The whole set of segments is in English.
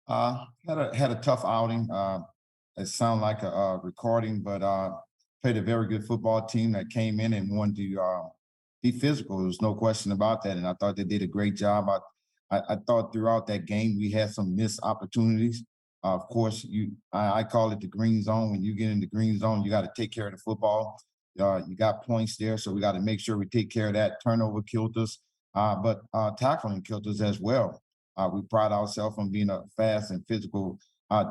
Had a tough outing. It sounded like a recording, but played a very good football team that came in and wanted to be physical. There's no question about that, and I thought they did a great job. I thought throughout that game we had some missed opportunities. Of course, I call it the green zone. When you get in the green zone, you got to take care of the football. You got points there, so we got to make sure we take care of that. Turnover killed us, but tackling killed us as well. We pride ourselves on being a fast and physical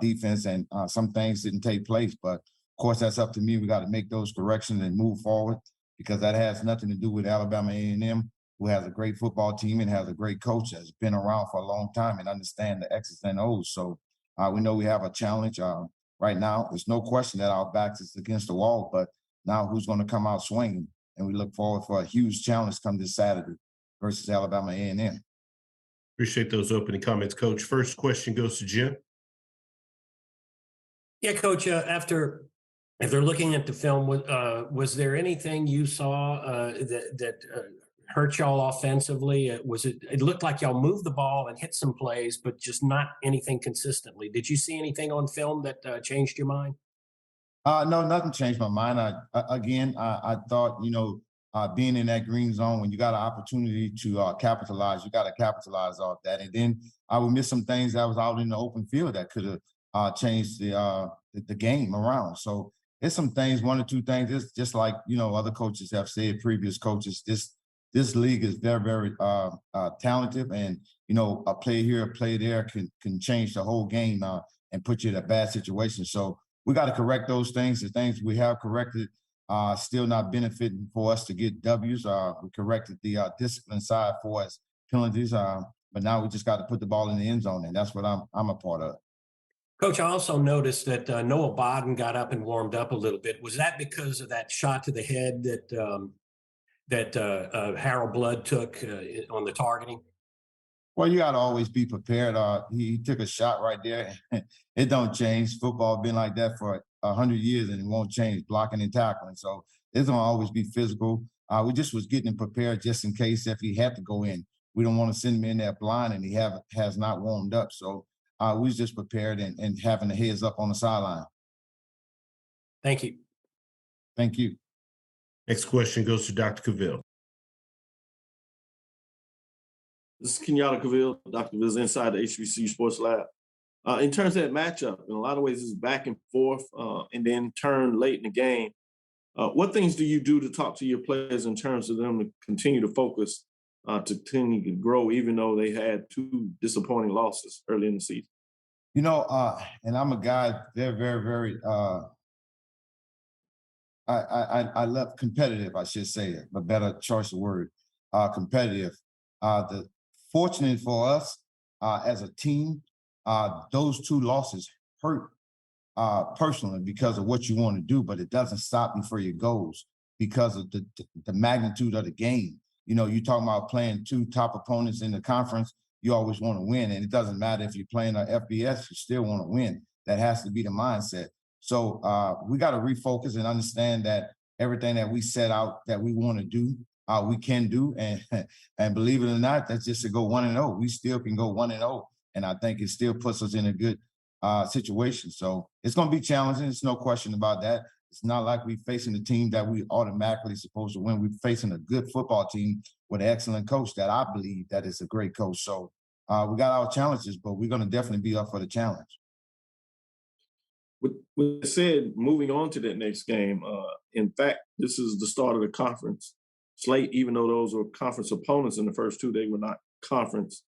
defense, and some things didn't take place. But of course, that's up to me. We got to make those corrections and move forward because that has nothing to do with Alabama A&M, who has a great football team and has a great coach that's been around for a long time and understand the X's and O's. So we know we have a challenge right now. There's no question that our backs is against the wall, but now who's going to come out swinging? And we look forward for a huge challenge come this Saturday versus Alabama A&M. Appreciate those opening comments, Coach. First question goes to Jim. Yeah, Coach. After looking at the film, was there anything you saw that hurt y'all offensively? Was it? It looked like y'all moved the ball and hit some plays, but just not anything consistently. Did you see anything on film that changed your mind? No, nothing changed my mind. I thought, being in that green zone, when you got an opportunity to capitalize, you got to capitalize off that. And then I would miss some things that was out in the open field that could have changed the game around. So it's some things, one or two things. It's just like other coaches have said, previous coaches. This league is very, very talented, and a play here, a play there can change the whole game and put you in a bad situation. So we got to correct those things. The things we have corrected still not benefiting for us to get W's. We corrected the discipline side for us penalties, but now we just got to put the ball in the end zone, and that's what I'm a part of. Coach, I also noticed that Noah Bodden got up and warmed up a little bit. Was that because of that shot to the head that Harold Blood took on the targeting? Well, you got to always be prepared. He took a shot right there. It don't change. Football been like that for 100 years, and it won't change. Blocking and tackling, so it's gonna always be physical. We just was getting him prepared just in case if he had to go in. We don't want to send him in there blind, and has not warmed up. So we was just prepared and having the heads up on the sideline. Thank you. Thank you. Next question goes to Dr. Cavill. This is Kenyatta Cavill, Dr. Cavill's inside the HBCU Sports Lab. In terms of that matchup, in a lot of ways, it's back and forth and then turn late in the game. What things do you do to talk to your players in terms of them to continue to focus, to continue to grow, even though they had two disappointing losses early in the season? And I'm a guy, they're very, very, I love competitive, I should say, a better choice of word, competitive. The fortunate for us as a team, those two losses hurt personally because of what you want to do, but it doesn't stop you for your goals because of the magnitude of the game. You talking about playing two top opponents in the conference, you always want to win, and it doesn't matter if you're playing an FBS, you still want to win. That has to be the mindset. So we got to refocus and understand that everything that we set out that we want to do, we can do, and believe it or not, that's just to go 1-0. We still can go 1-0, and I think it still puts us in a good situation. So it's going to be challenging. There's no question about that. It's not like we're facing a team that we automatically supposed to win. We're facing a good football team with an excellent coach that I believe that is a great coach. So we got our challenges, but we're going to definitely be up for the challenge. With said, moving on to that next game, in fact, this is the start of the conference slate. Even though those were conference opponents in the first two, they were not conference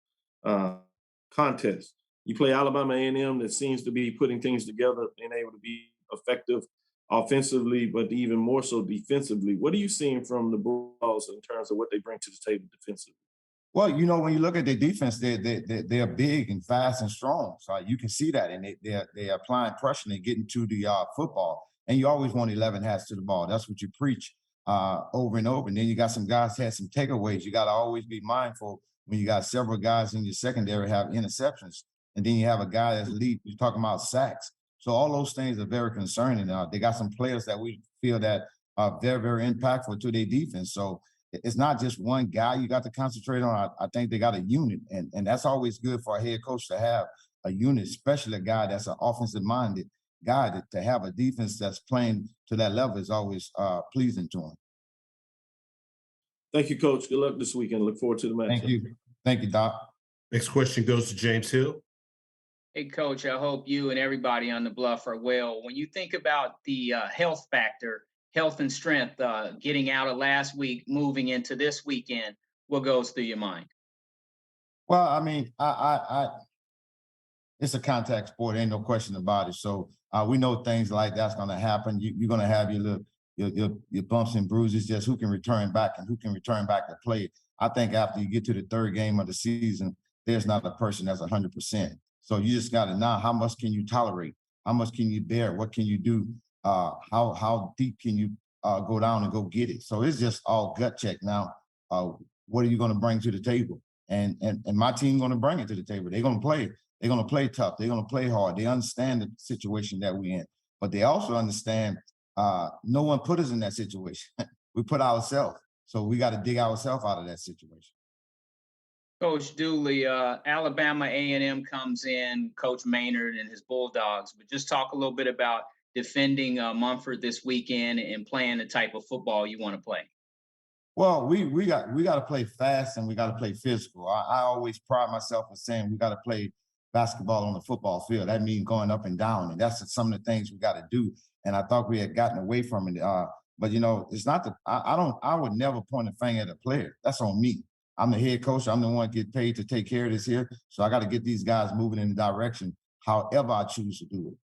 contests. You play Alabama A&M that seems to be putting things together and able to be effective offensively, but even more so defensively. What are you seeing from the Bulldogs in terms of what they bring to the table defensively? Well, when you look at their defense, they're big and fast and strong. So you can see that, and they're applying pressure and getting to the football. And you always want 11 hats to the ball. That's what you preach over and over. And then you got some guys had some takeaways. You got to always be mindful when you got several guys in your secondary have interceptions, and then you have a guy that's lead. You're talking about sacks. So all those things are very concerning. They got some players that we feel that are very, very impactful to their defense. So it's not just one guy you got to concentrate on. I think they got a unit, and that's always good for a head coach to have a unit, especially a guy that's an offensive minded guy. To have a defense that's playing to that level is always pleasing to him. Thank you, Coach. Good luck this weekend. Look forward to the match. Thank you, Doc. Next question goes to James Hill. Hey, Coach, I hope you and everybody on the Bluff are well. When you think about the health factor, health and strength, getting out of last week, moving into this weekend, what goes through your mind? Well, I mean, it's a contact sport, ain't no question about it. So we know things like that's going to happen. You're going to have your bumps and bruises. Just who can return back and who can return back to play. I think after you get to the third game of the season, there's not a person that's 100%. So you just got to know how much can you tolerate, how much can you bear, what can you do, how deep can you go down and go get it. So it's just all gut check now. What are you going to bring to the table? And my team going to bring it to the table. They're going to play. They're going to play tough. They're going to play hard. They understand the situation that we're in, but they also understand no one put us in that situation. We put ourselves. So we got to dig ourselves out of that situation. Coach Dooley, Alabama A&M comes in, Coach Maynard and his Bulldogs, but just talk a little bit about defending Mumford this weekend and playing the type of football you want to play. Well, we got to play fast and we got to play physical. I always pride myself in saying we got to play basketball on the football field. That means going up and down, and that's some of the things we got to do. And I thought we had gotten away from it. But it's not I would never point a finger at a player. That's on me. I'm the head coach. I'm the one get paid to take care of this here. So I got to get these guys moving in the direction, however I choose to do it.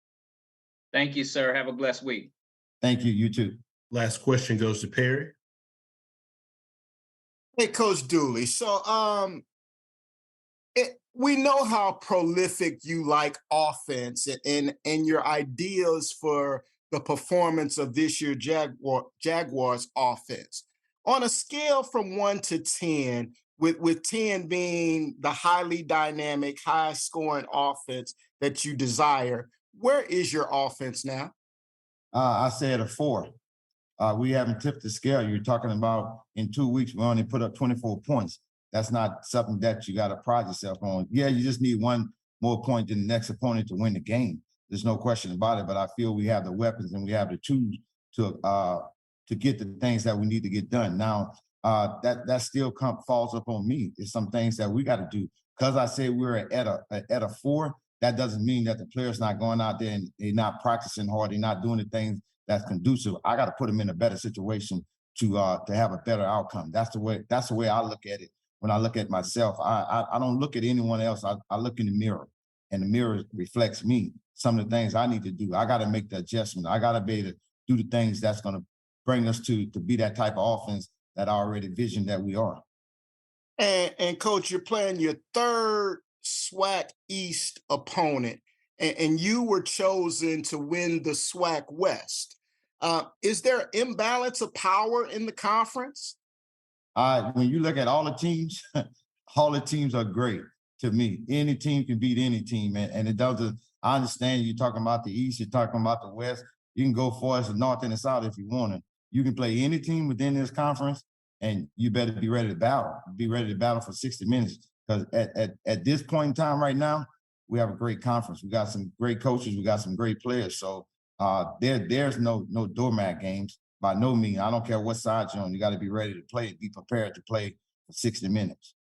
Thank you, sir. Have a blessed week. Thank you. You too. Last question goes to Perry. Hey, Coach Dooley. So we know how prolific you like offense and your ideas for the performance of this year Jaguars offense. On a scale from 1 to 10, with 10 being the highly dynamic, high-scoring offense that you desire, where is your offense now? I said a 4. We haven't tipped the scale. You're talking about in 2 weeks, we only put up 24 points. That's not something that you got to pride yourself on. Yeah, you just need one more point than the next opponent to win the game. There's no question about it, but I feel we have the weapons and we have the tools to get the things that we need to get done. Now, that still falls up on me. There's some things that we got to do. Because I say we're at a 4, that doesn't mean that the player's not going out there and they're not practicing hard. They're not doing the things that's conducive. I got to put them in a better situation to have a better outcome. That's the way I look at it. When I look at myself, I don't look at anyone else. I look in the mirror, and the mirror reflects me. Some of the things I need to do. I got to make the adjustment. I got to be able to do the things that's going to bring us to be that type of offense that I already visioned that we are. And Coach, you're playing your third SWAC East opponent, and you were chosen to win the SWAC West. Is there an imbalance of power in the conference? When you look at all the teams are great to me. Any team can beat any team, and it doesn't. I understand you're talking about the East, you're talking about the West. You can go for us the North and the South if you want to. You can play any team within this conference, and you better be ready to battle. Be ready to battle for 60 minutes. Because at this point in time right now, we have a great conference. We got some great coaches. We got some great players. So there's no doormat games by no means. I don't care what side you're on. You got to be ready to play. Be prepared to play for 60 minutes.